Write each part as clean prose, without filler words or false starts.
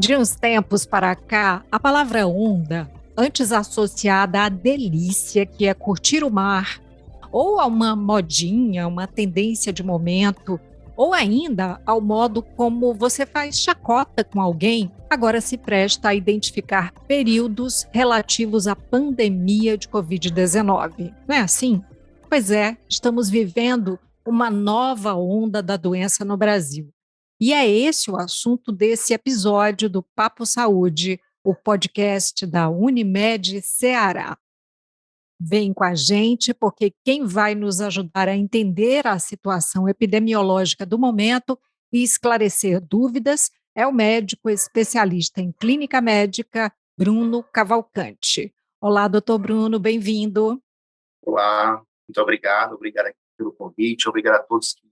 De uns tempos para cá, a palavra onda, antes associada à delícia que é curtir o mar, ou a uma modinha, uma tendência de momento, ou ainda ao modo como você faz chacota com alguém, agora se presta a identificar períodos relativos à pandemia de Covid-19. Não é assim? Pois é, estamos vivendo uma nova onda da doença no Brasil. E é esse o assunto desse episódio do Papo Saúde, o podcast da Unimed Ceará. Vem com a gente, porque quem vai nos ajudar a entender a situação epidemiológica do momento e esclarecer dúvidas é o médico especialista em clínica médica, Bruno Cavalcante. Olá, doutor Bruno, bem-vindo. Olá, muito obrigado aqui pelo convite, obrigado a todos que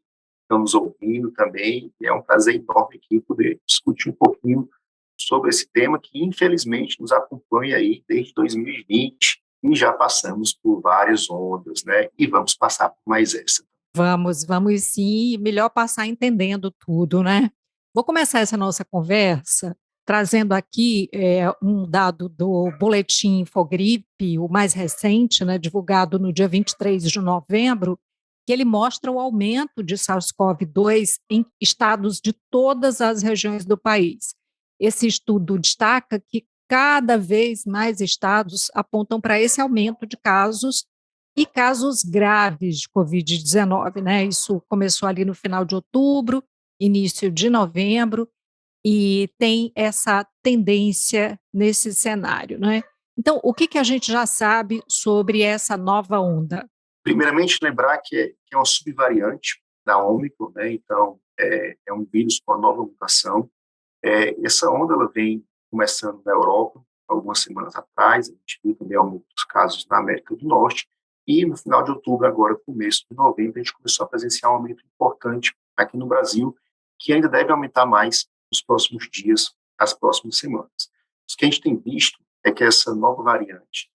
estão nos ouvindo também. É um prazer enorme aqui poder discutir um pouquinho sobre esse tema que, infelizmente, nos acompanha aí desde 2020 e já passamos por várias ondas, né? E vamos passar por mais essa. Vamos sim, melhor passar entendendo tudo, né? Vou começar essa nossa conversa trazendo aqui um dado do Boletim Infogripe, o mais recente, né, divulgado no dia 23 de novembro, que ele mostra o aumento de SARS-CoV-2 em estados de todas as regiões do país. Esse estudo destaca que cada vez mais estados apontam para esse aumento de casos e casos graves de Covid-19, né? Isso começou ali no final de outubro, início de novembro, e tem essa tendência nesse cenário, né? Então, o que a gente já sabe sobre essa nova onda? Primeiramente, lembrar que é uma subvariante da Ômicron, né? Então, é um vírus com uma nova mutação. Essa onda ela vem começando na Europa, algumas semanas atrás, a gente viu também aumento dos casos na América do Norte, e no final de outubro, agora começo de novembro, a gente começou a presenciar um aumento importante aqui no Brasil, que ainda deve aumentar mais nos próximos dias, as próximas semanas. O que a gente tem visto é que essa nova variante,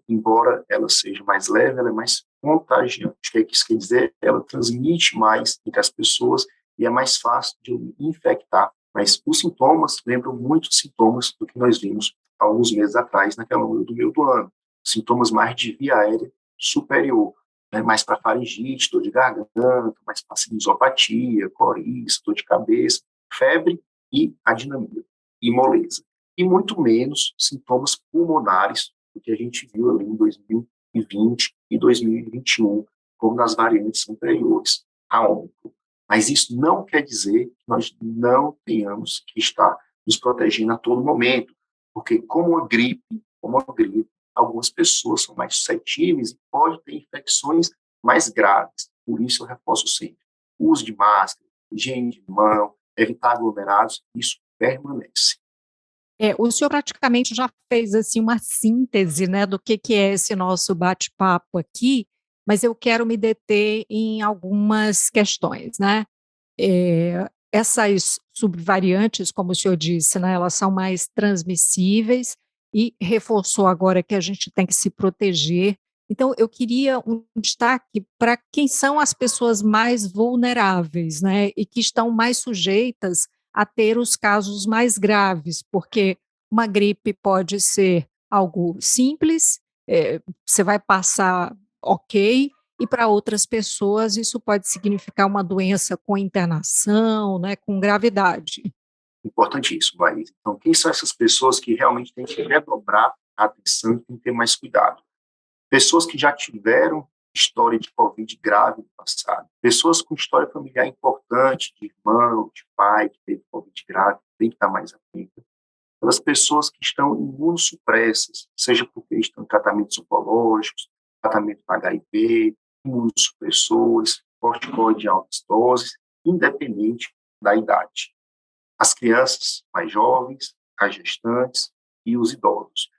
embora ela seja mais leve, ela é mais contagiante. O que isso quer dizer? Ela transmite mais entre as pessoas e é mais fácil de infectar. Mas os sintomas lembram muito os sintomas do que nós vimos há alguns meses atrás, naquela onda do meio do ano. Sintomas mais de via aérea superior, né? Mais para faringite, dor de garganta, mais para sinusopatia, coriza, dor de cabeça, febre e adinamia e moleza. E muito menos sintomas pulmonares do que a gente viu ali em 2020 e 2021, como nas variantes anteriores à Ômicron. Mas isso não quer dizer que nós não tenhamos que estar nos protegendo a todo momento, porque como a gripe, algumas pessoas são mais suscetíveis e podem ter infecções mais graves. Por isso eu reforço sempre: uso de máscara, higiene de mão, evitar aglomerados, isso permanece. O senhor praticamente já fez assim uma síntese, né, do que é esse nosso bate-papo aqui, mas eu quero me deter em algumas questões, né? Essas subvariantes, como o senhor disse, né, elas são mais transmissíveis e reforçou agora que a gente tem que se proteger. Então, eu queria um destaque para quem são as pessoas mais vulneráveis, né, e que estão mais sujeitas a ter os casos mais graves, porque uma gripe pode ser algo simples, você vai passar ok, e para outras pessoas isso pode significar uma doença com internação, né, com gravidade. Importantíssimo, Laís. Então, quem são essas pessoas que realmente têm que redobrar a atenção e têm que ter mais cuidado? Pessoas que já tiveram história de Covid grave no passado, pessoas com história familiar importante, de irmão, de pai, que teve Covid grave, tem que estar mais atenta. Pelas pessoas que estão imunossupressas, seja porque estão em tratamentos oncológicos, tratamento para HIV, imunossupressores, corticoide em altas doses, independente da idade. As crianças mais jovens, as gestantes e os idosos,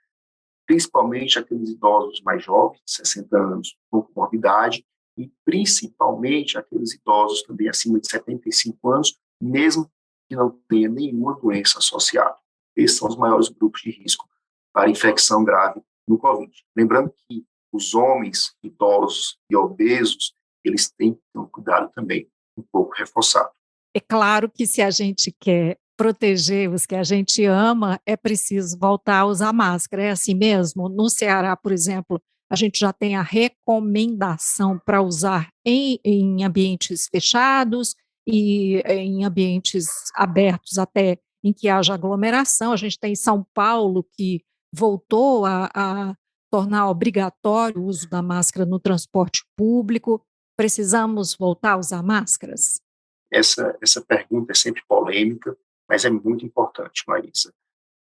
principalmente aqueles idosos mais jovens, 60 anos, com comorbidade, e principalmente aqueles idosos também acima de 75 anos, mesmo que não tenha nenhuma doença associada. Esses são os maiores grupos de risco para infecção grave no Covid. Lembrando que os homens idosos e obesos, eles têm que ter um cuidado também um pouco reforçado. É claro que se a gente quer proteger os que a gente ama, é preciso voltar a usar máscara. É assim mesmo? No Ceará, por exemplo, a gente já tem a recomendação para usar em ambientes fechados e em ambientes abertos, até em que haja aglomeração. A gente tem São Paulo, que voltou a tornar obrigatório o uso da máscara no transporte público. Precisamos voltar a usar máscaras? Essa pergunta é sempre polêmica, mas é muito importante, Marisa.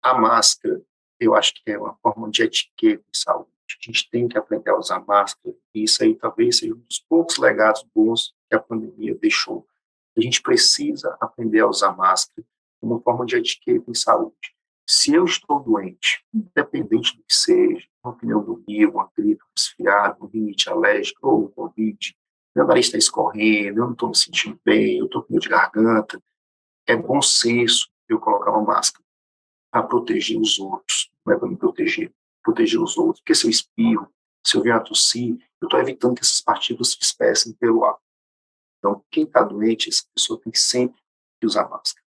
A máscara, eu acho que é uma forma de etiqueta de saúde. A gente tem que aprender a usar máscara, e isso aí talvez seja um dos poucos legados bons que a pandemia deixou. A gente precisa aprender a usar máscara como forma de etiqueta em saúde. Se eu estou doente, independente do que seja, uma pneumonia, uma gripe, um resfriado, uma rinite alérgica ou um Covid, meu nariz está escorrendo, eu não estou me sentindo bem, eu estou com dor de garganta, é bom senso eu colocar uma máscara para proteger os outros, não é para me proteger os outros, porque se eu espirro, se eu vier a tossir, eu estou evitando que essas partículas se dispersem pelo ar. Então, quem está doente, essa pessoa tem sempre que usar máscara.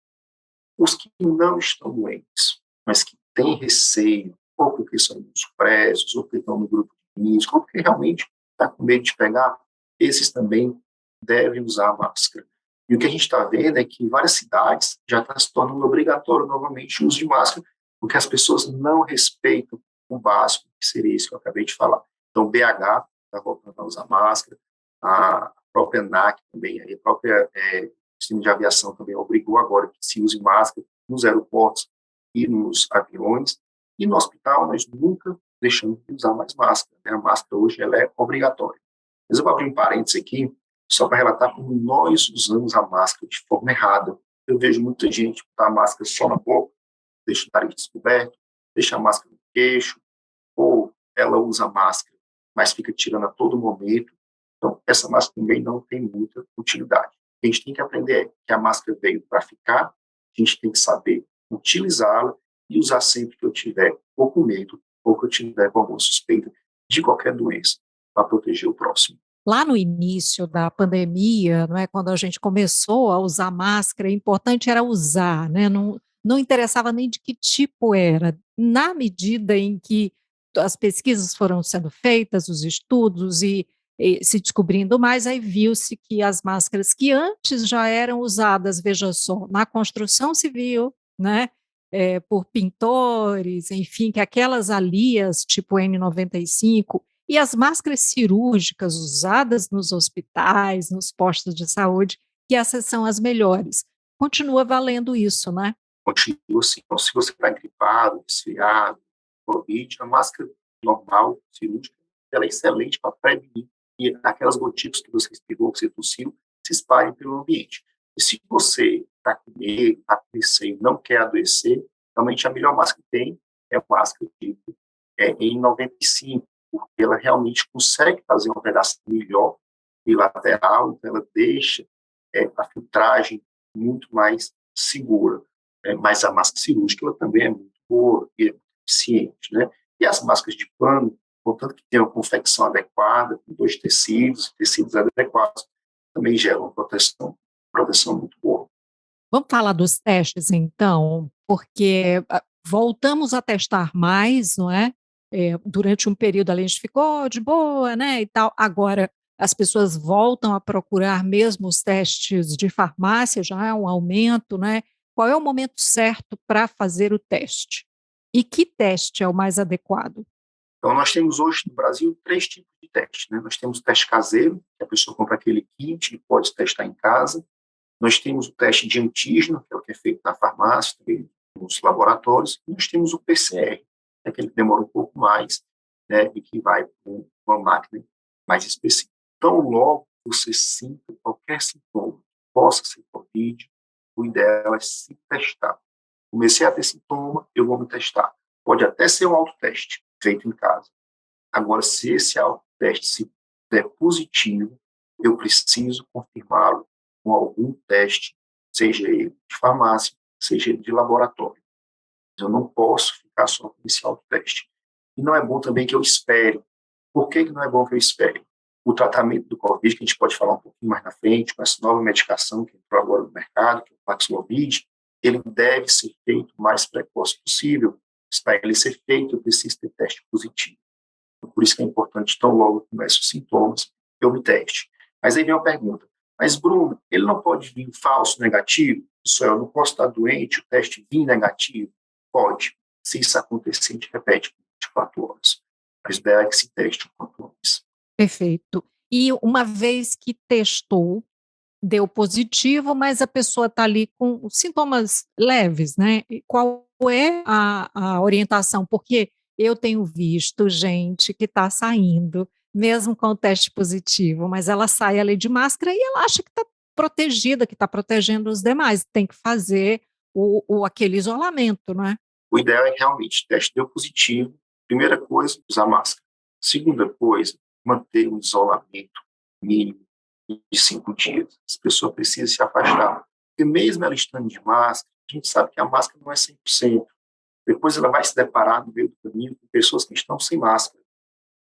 Os que não estão doentes, mas que têm receio, ou porque são imunossupressos, ou porque estão no grupo de risco, ou porque realmente está com medo de pegar, esses também devem usar a máscara. E o que a gente está vendo é que em várias cidades já está se tornando obrigatório novamente o uso de máscara, porque as pessoas não respeitam o básico, que seria isso que eu acabei de falar. Então, BH está voltando a usar máscara, a própria ANAC também, a própria sistema de aviação também obrigou agora que se use máscara nos aeroportos e nos aviões, e no hospital nós nunca deixamos de usar mais máscara, né? A máscara hoje ela é obrigatória. Mas eu vou abrir um parênteses aqui, só para relatar como nós usamos a máscara de forma errada. Eu vejo muita gente botar a máscara só na boca, deixa o nariz descoberto, deixa a máscara no queixo, ou ela usa a máscara, mas fica tirando a todo momento. Então, essa máscara também não tem muita utilidade. A gente tem que aprender que a máscara veio para ficar, a gente tem que saber utilizá-la e usar sempre que eu tiver ou com medo, ou que eu tiver com alguma suspeita de qualquer doença, para proteger o próximo. Lá no início da pandemia, não é, quando a gente começou a usar máscara, o importante era usar, né, não interessava nem de que tipo era. Na medida em que as pesquisas foram sendo feitas, os estudos e se descobrindo mais, aí viu-se que as máscaras que antes já eram usadas, veja só, na construção civil, né, por pintores, enfim, que aquelas alias tipo N95 e as máscaras cirúrgicas usadas nos hospitais, nos postos de saúde, que essas são as melhores. Continua valendo isso, né? Continua assim. Então, se você está gripado, resfriado, Covid, a máscara normal, cirúrgica, ela é excelente para prevenir que aquelas gotículas que você espirrou, que você tossiu, se espalhem pelo ambiente. E se você está com medo, está com receio, não quer adoecer, realmente a melhor máscara que tem é a máscara tipo N95, porque ela realmente consegue fazer um pedaço melhor bilateral, então ela deixa a filtragem muito mais segura. Mas a máscara cirúrgica ela também é muito boa e é muito eficiente, né? E as máscaras de pano, contanto que tenham confecção adequada, com dois tecidos adequados, também geram uma proteção muito boa. Vamos falar dos testes, então, porque voltamos a testar mais, não é? Durante um período ali a gente ficou de boa, né, e tal. Agora as pessoas voltam a procurar mesmo os testes de farmácia, já é um aumento, né? Qual é o momento certo para fazer o teste? E que teste é o mais adequado? Então, nós temos hoje no Brasil 3 tipos de teste, né? Nós temos o teste caseiro, que a pessoa compra aquele kit e pode testar em casa. Nós temos o teste de antígeno, que é o que é feito na farmácia, também nos laboratórios. E nós temos o PCR, que é aquele que demora um pouco mais, né, e que vai com uma máquina mais específica. Então, logo você sinta qualquer sintoma, possa ser Covid, o ideal é se testar. Comecei a ter sintoma, eu vou me testar. Pode até ser um autoteste feito em casa. Agora, se esse autoteste se der positivo, eu preciso confirmá-lo com algum teste, seja ele de farmácia, seja ele de laboratório. Eu não posso ficar só com esse autoteste. E não é bom também que eu espere. Por que não é bom que eu espere? O tratamento do Covid, que a gente pode falar um pouquinho mais na frente, com essa nova medicação que entrou agora no mercado, que é o Paxlovid, ele deve ser feito o mais precoce possível. Para ele ser feito, eu preciso ter teste positivo. Por isso que é importante, tão logo começam os sintomas, eu me teste. Mas aí vem uma pergunta, mas Bruno, ele não pode vir falso negativo? Isso é, eu não posso estar doente, o teste vir negativo? Pode. Se isso acontecer, a gente repete por 24 horas. Mas ideia é que se teste o quanto antes. Perfeito. E uma vez que testou, deu positivo, mas a pessoa está ali com sintomas leves, né? E qual é a orientação? Porque eu tenho visto gente que está saindo, mesmo com o teste positivo, mas ela sai ali de máscara e ela acha que está protegida, que está protegendo os demais. Tem que fazer aquele isolamento, não é? O ideal é realmente, teste deu positivo, primeira coisa, usar máscara. Segunda coisa, manter um isolamento mínimo de 5 dias. As pessoas precisam se afastar. Porque mesmo ela estando de máscara, a gente sabe que a máscara não é 100%. Depois ela vai se deparar no meio do caminho com pessoas que estão sem máscara.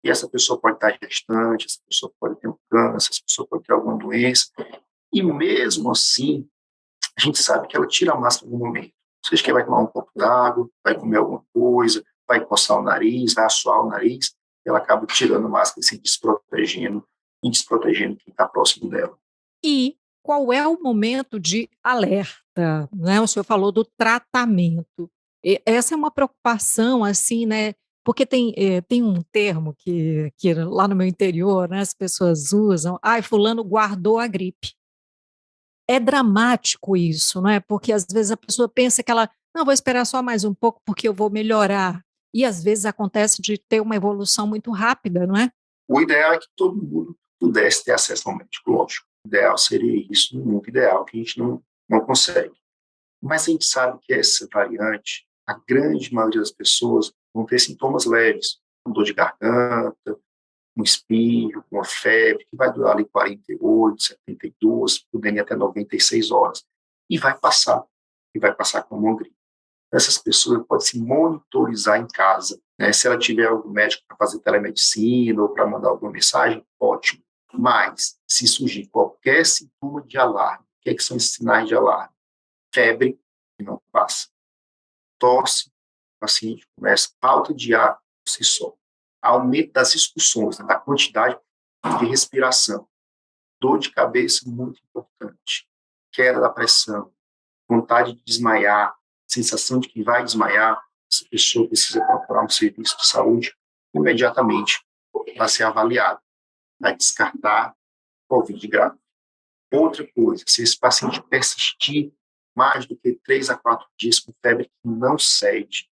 E essa pessoa pode estar gestante, essa pessoa pode ter um câncer, essa pessoa pode ter alguma doença. E mesmo assim, a gente sabe que ela tira a máscara no momento. Seja que vai tomar um copo d'água, vai comer alguma coisa, vai coçar o nariz, vai assoar o nariz, ela acaba tirando a máscara e se desprotegendo, e desprotegendo quem está próximo dela. E qual é o momento de alerta, né? O senhor falou do tratamento. Essa é uma preocupação, assim, né? Porque tem um termo que lá no meu interior, né, as pessoas usam, ai, fulano guardou a gripe. É dramático isso, não é? Porque às vezes a pessoa pensa que ela, não, vou esperar só mais um pouco porque eu vou melhorar. E às vezes acontece de ter uma evolução muito rápida, não é? O ideal é que todo mundo pudesse ter acesso ao médico, lógico. O ideal seria isso, no mundo ideal, que a gente não consegue. Mas a gente sabe que essa variante, a grande maioria das pessoas vão ter sintomas leves, com dor de garganta, um espirro, uma febre, que vai durar ali 48, 72, podendo ir até 96 horas. E vai passar como uma gripe. Essas pessoas podem se monitorizar em casa, né? Se ela tiver algum médico para fazer telemedicina ou para mandar alguma mensagem, ótimo. Mas, se surgir qualquer sintoma de alarme, o que são esses sinais de alarme? Febre, que não passa. Tosse, o paciente começa, falta de ar por si só. Aumento das expulsões, né, da quantidade de respiração. Dor de cabeça, muito importante. Queda da pressão, vontade de desmaiar, sensação de que vai desmaiar, essa pessoa precisa procurar um serviço de saúde imediatamente para ser avaliado, para descartar COVID grave. Outra coisa, se esse paciente persistir mais do que 3 a 4 dias com febre que não cede,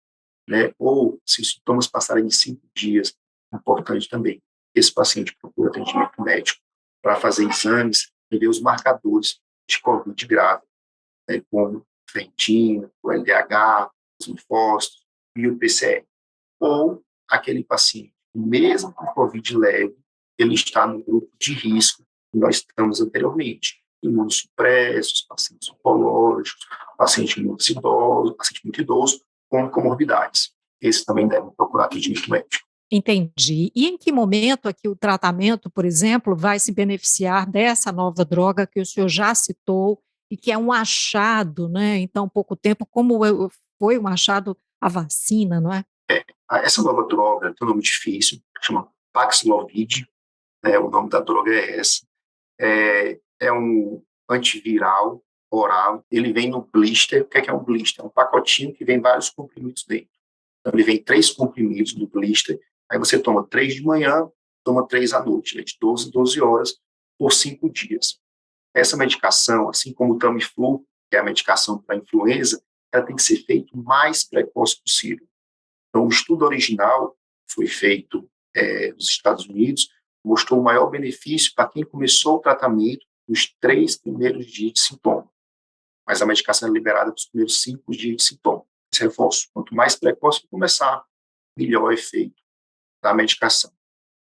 né, ou se os sintomas passarem de 5 dias, é importante também que esse paciente procure atendimento médico para fazer exames e ver os marcadores de COVID grave, né, como ferritina, o LDH, os linfócitos e o PCR. Ou aquele paciente, mesmo com COVID leve, ele está no grupo de risco que nós estamos anteriormente. Imunossupressos, pacientes oncológicos, paciente muito idoso, com comorbidades. Esses também devem procurar atendimento médico. Entendi. E em que momento aqui o tratamento, por exemplo, vai se beneficiar dessa nova droga que o senhor já citou e que é um achado, né, em tão pouco tempo, como foi um achado a vacina, não é? Essa nova droga tem um nome difícil, chama Paxlovid, né, o nome da droga é essa. É um antiviral oral, ele vem no blister. O que é um blister? É um pacotinho que vem vários comprimidos dentro. Então, ele vem 3 comprimidos no blister, aí você toma 3 de manhã, toma 3 à noite, né, de 12 em 12 horas, por 5 dias. Essa medicação, assim como o Tamiflu, que é a medicação para influenza, ela tem que ser feita o mais precoce possível. Então, o estudo original foi feito nos Estados Unidos, mostrou o maior benefício para quem começou o tratamento nos 3 primeiros dias de sintoma. Mas a medicação é liberada nos primeiros 5 dias de sintoma. Esse reforço, quanto mais precoce começar, melhor o efeito da medicação.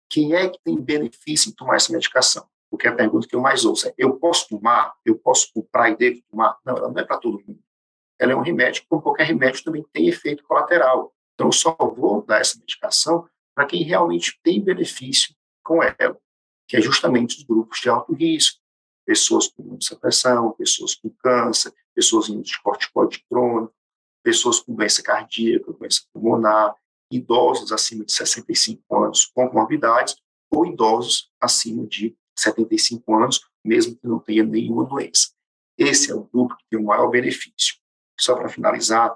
Quem é que tem benefício em tomar essa medicação? Porque a pergunta que eu mais ouço é: eu posso tomar? Eu posso comprar e devo tomar? Não, ela não é para todo mundo. Ela é um remédio, como qualquer remédio, também tem efeito colateral. Então, eu só vou dar essa medicação para quem realmente tem benefício com ela, que é justamente os grupos de alto risco, pessoas com imunossupressão, pessoas com câncer, pessoas em uso de corticoide crônico, pessoas com doença cardíaca, doença pulmonar, idosos acima de 65 anos com comorbidades ou idosos acima de 75 anos, mesmo que não tenha nenhuma doença. Esse é o grupo que tem o maior benefício. Só para finalizar,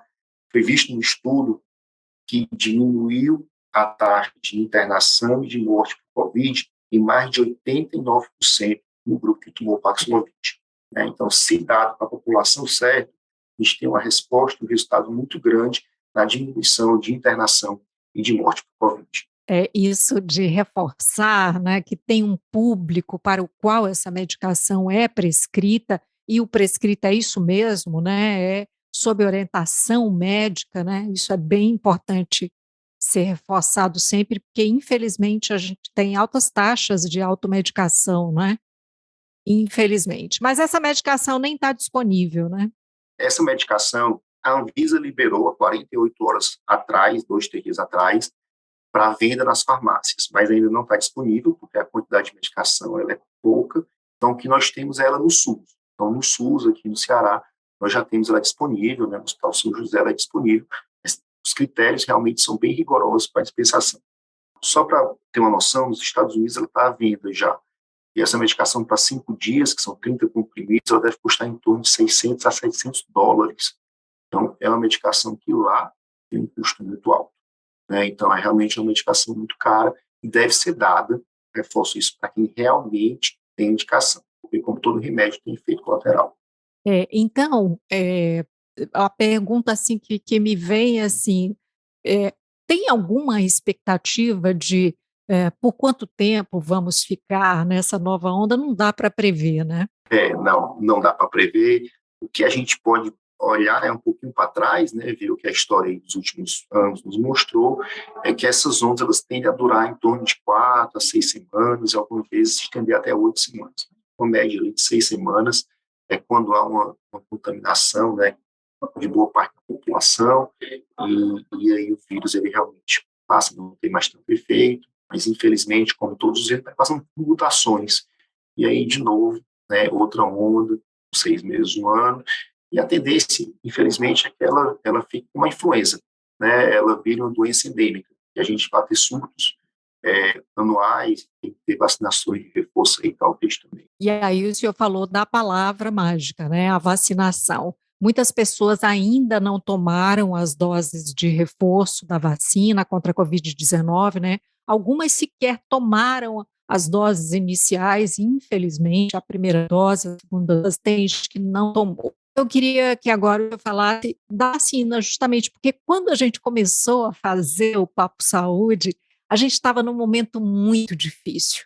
foi visto um estudo que diminuiu a taxa de internação e de morte por Covid em mais de 89% no grupo que tomou Paxlovid. Então, se dado para a população certa, a gente tem uma resposta, um resultado muito grande na diminuição de internação e de morte por Covid. É isso de reforçar, né, que tem um público para o qual essa medicação é prescrita, e o prescrito é isso mesmo, né, é sob orientação médica, né, isso é bem importante ser reforçado sempre, porque infelizmente a gente tem altas taxas de automedicação, né, infelizmente. Mas essa medicação nem está disponível, né? Essa medicação, a Anvisa liberou há 48 horas atrás, 2, 3 dias atrás, para venda nas farmácias, mas ainda não está disponível, porque a quantidade de medicação ela é pouca, então o que nós temos é ela no SUS. Então, no SUS, aqui no Ceará, nós já temos ela disponível, né, no Hospital São José ela é disponível, mas os critérios realmente são bem rigorosos para a dispensação. Só para ter uma noção, nos Estados Unidos ela está à venda já, e essa medicação para 5 dias, que são 30 comprimidos, ela deve custar em torno de 600 a 700 dólares. Então, é uma medicação que lá tem um custo muito alto. Então, é realmente uma medicação muito cara e deve ser dada, reforço isso, para quem realmente tem indicação, porque como todo remédio tem efeito colateral. Então, a pergunta assim que me vem assim, eh, tem alguma expectativa de, por quanto tempo vamos ficar nessa nova onda? Não dá para prever, né? Não dá para prever. O que a gente pode olhar é um pouquinho para trás, né, ver o que a história dos últimos anos nos mostrou, é que essas ondas elas tendem a durar em torno de 4 a 6 semanas, e algumas vezes se estender até 8 semanas. Uma média de 6 semanas é quando há uma contaminação, né, de boa parte da população, e aí o vírus ele realmente passa a não ter mais tanto efeito, mas infelizmente, como todos eles, vai passando por mutações. E aí, de novo, né, outra onda, 6 meses, um ano, e a tendência, infelizmente, é que ela fique uma influenza, né, ela vira uma doença endêmica, e a gente vai ter surtos anuais, tem que ter vacinações de reforço aí, talvez também. E aí o senhor falou da palavra mágica, né, a vacinação. Muitas pessoas ainda não tomaram as doses de reforço da vacina contra a Covid-19, né? Algumas sequer tomaram as doses iniciais, infelizmente, a primeira dose, a segunda dose, tem gente que não tomou. Eu queria que agora eu falasse da vacina, justamente porque quando a gente começou a fazer o Papo Saúde, a gente estava num momento muito difícil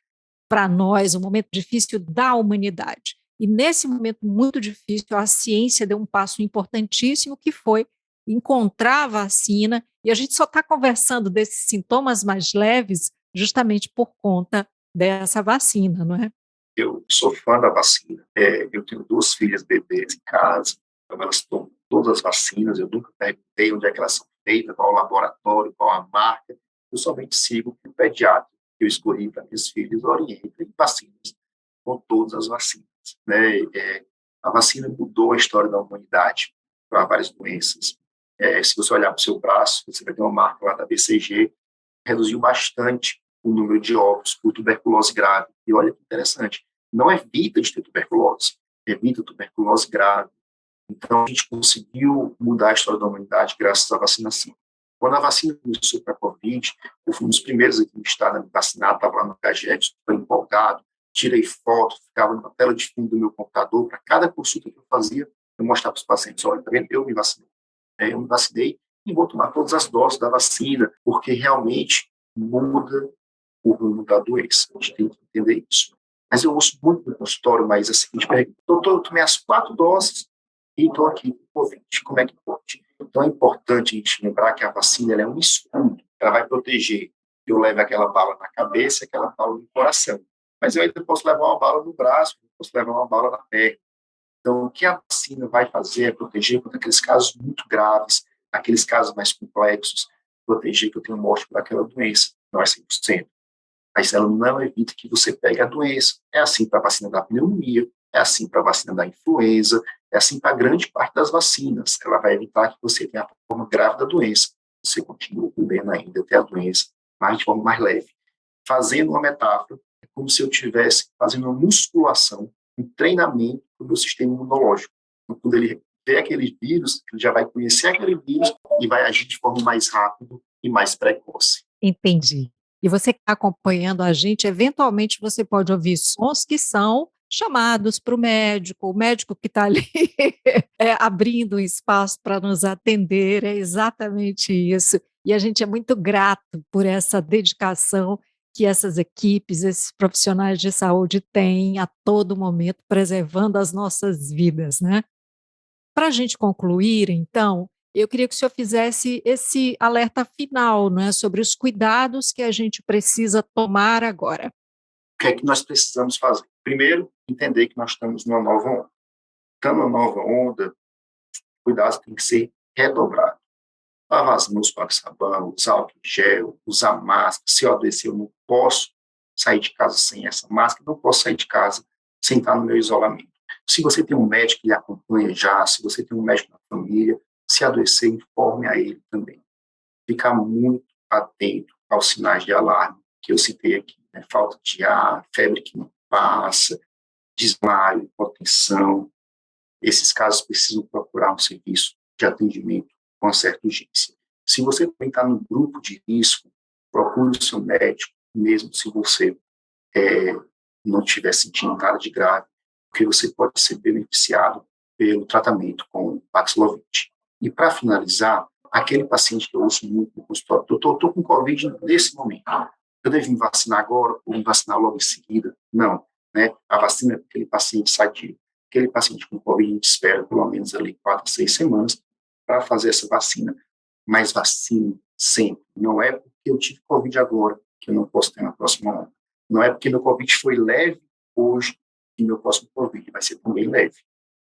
para nós, um momento difícil da humanidade. E nesse momento muito difícil, a ciência deu um passo importantíssimo, que foi encontrar a vacina, e a gente só está conversando desses sintomas mais leves justamente por conta dessa vacina, não é? Eu sou fã da vacina. Eu tenho 2 filhas bebês em casa, então elas tomam todas as vacinas. Eu nunca perguntei onde é que elas são feitas, qual o laboratório, qual a marca. Eu somente sigo o pediatra que eu escolhi para minhas filhas, orienta em vacinas, com todas as vacinas. Né? A vacina mudou a história da humanidade para várias doenças. Se você olhar para o seu braço, você vai ter uma marca lá da BCG, reduziu bastante o número de óbitos por tuberculose grave. E olha que interessante, não evita de ter tuberculose, evita tuberculose grave. Então, a gente conseguiu mudar a história da humanidade graças à vacinação. Quando a vacina começou para a Covid, eu fui um dos primeiros aqui no estado a me vacinar, estava lá no CAGED, super empolgado, tirei fotos, ficava na tela de fundo do meu computador, para cada consulta que eu fazia, eu mostrava para os pacientes, olha, tá vendo? Eu me vacinei. Eu me vacinei e vou tomar todas as doses da vacina, porque realmente muda o rumo da doença. A gente tem que entender isso. Mas eu ouço muito no consultório, mas a seguinte pergunta: doutor, eu tomei as 4 doses e estou aqui com Covid, como é que pode? Então é importante a gente lembrar que a vacina ela é um escudo, ela vai proteger que eu leve aquela bala na cabeça e aquela bala no coração. Mas eu ainda posso levar uma bala no braço, posso levar uma bala na perna. Então, o que a vacina vai fazer é proteger contra aqueles casos muito graves, aqueles casos mais complexos, proteger que eu tenho morte por aquela doença, não é 100%. Mas ela não evita que você pegue a doença. É assim para a vacina da pneumonia, é assim para a vacina da influenza, É assim para grande parte das vacinas. Ela vai evitar que você tenha a forma grave da doença. Você continua podendo ainda ter a doença, mas de forma mais leve. Fazendo uma metáfora, é como se eu estivesse fazendo uma musculação, um treinamento do meu sistema imunológico. Então, quando ele vê aquele vírus, ele já vai conhecer aquele vírus e vai agir de forma mais rápida e mais precoce. Entendi. E você que está acompanhando a gente, eventualmente você pode ouvir sons que são chamados para o médico que está ali abrindo um espaço para nos atender, é exatamente isso. E a gente é muito grato por essa dedicação que essas equipes, esses profissionais de saúde têm a todo momento, preservando as nossas vidas, né? Para a gente concluir, então, eu queria que o senhor fizesse esse alerta final, né, sobre os cuidados que a gente precisa tomar agora. O que é que nós precisamos fazer? Primeiro, entender que nós estamos numa nova onda. Estando numa nova onda, cuidados têm que ser redobrados. Lavar as mãos com água e sabão, usar álcool em gel, usar máscara. Se eu adoecer, eu não posso sair de casa sem essa máscara, não posso sair de casa sem estar no meu isolamento. Se você tem um médico que lhe acompanha já, se você tem um médico na família, se adoecer, informe a ele também. Ficar muito atento aos sinais de alarme que eu citei aqui, né? Falta de ar, febre que não passa, desmaio, hipotensão. Esses casos precisam procurar um serviço de atendimento com certa urgência. Se você também está no grupo de risco, procure o seu médico, mesmo se você não estiver sentindo nada de grave, porque você pode ser beneficiado pelo tratamento com Paxlovid. E para finalizar, aquele paciente que eu ouço muito no consultório, doutor, estou com Covid nesse momento, eu devo me vacinar agora ou me vacinar logo em seguida? Não, né? A vacina é para aquele paciente sadio. Aquele paciente com Covid, a gente espera pelo menos ali 4 a 6 semanas para fazer essa vacina. Mas vacina sempre. Não é porque eu tive Covid agora que eu não posso ter na próxima onda. Não é porque meu Covid foi leve hoje que meu próximo Covid vai ser também leve.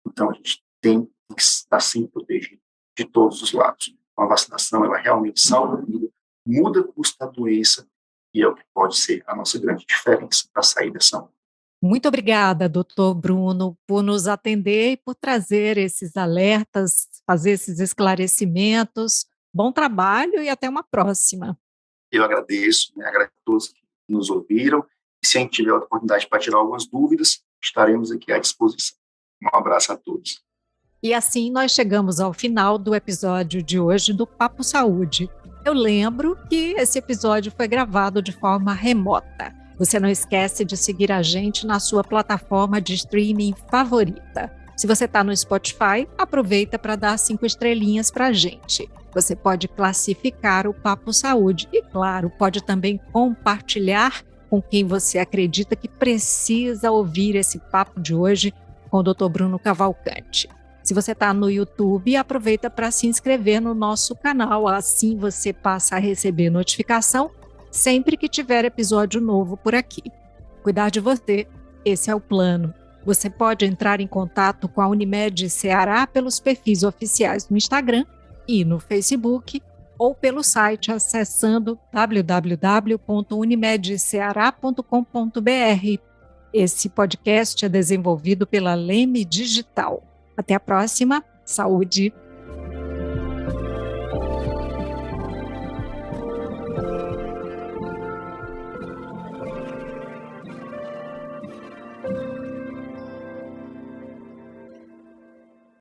Então, a gente tem que estar sempre protegido de todos os lados. A vacinação, ela realmente salva a vida, muda o custo da doença e é o que pode ser a nossa grande diferença para sair dessa onda. Muito obrigada, doutor Bruno, por nos atender e por trazer esses alertas, fazer esses esclarecimentos. Bom trabalho e até uma próxima. Eu agradeço, né, agradeço a todos que nos ouviram. E se a gente tiver a oportunidade para tirar algumas dúvidas, estaremos aqui à disposição. Um abraço a todos. E assim nós chegamos ao final do episódio de hoje do Papo Saúde. Eu lembro que esse episódio foi gravado de forma remota. Você não esquece de seguir a gente na sua plataforma de streaming favorita. Se você está no Spotify, aproveita para dar 5 estrelinhas para a gente. Você pode classificar o Papo Saúde e, claro, pode também compartilhar com quem você acredita que precisa ouvir esse papo de hoje com o Dr. Bruno Cavalcante. Se você está no YouTube, aproveita para se inscrever no nosso canal, assim você passa a receber notificação sempre que tiver episódio novo por aqui. Cuidar de você, esse é o plano. Você pode entrar em contato com a Unimed Ceará pelos perfis oficiais no Instagram e no Facebook, ou pelo site acessando www.unimedceara.com.br. Esse podcast é desenvolvido pela Leme Digital. Até a próxima. Saúde!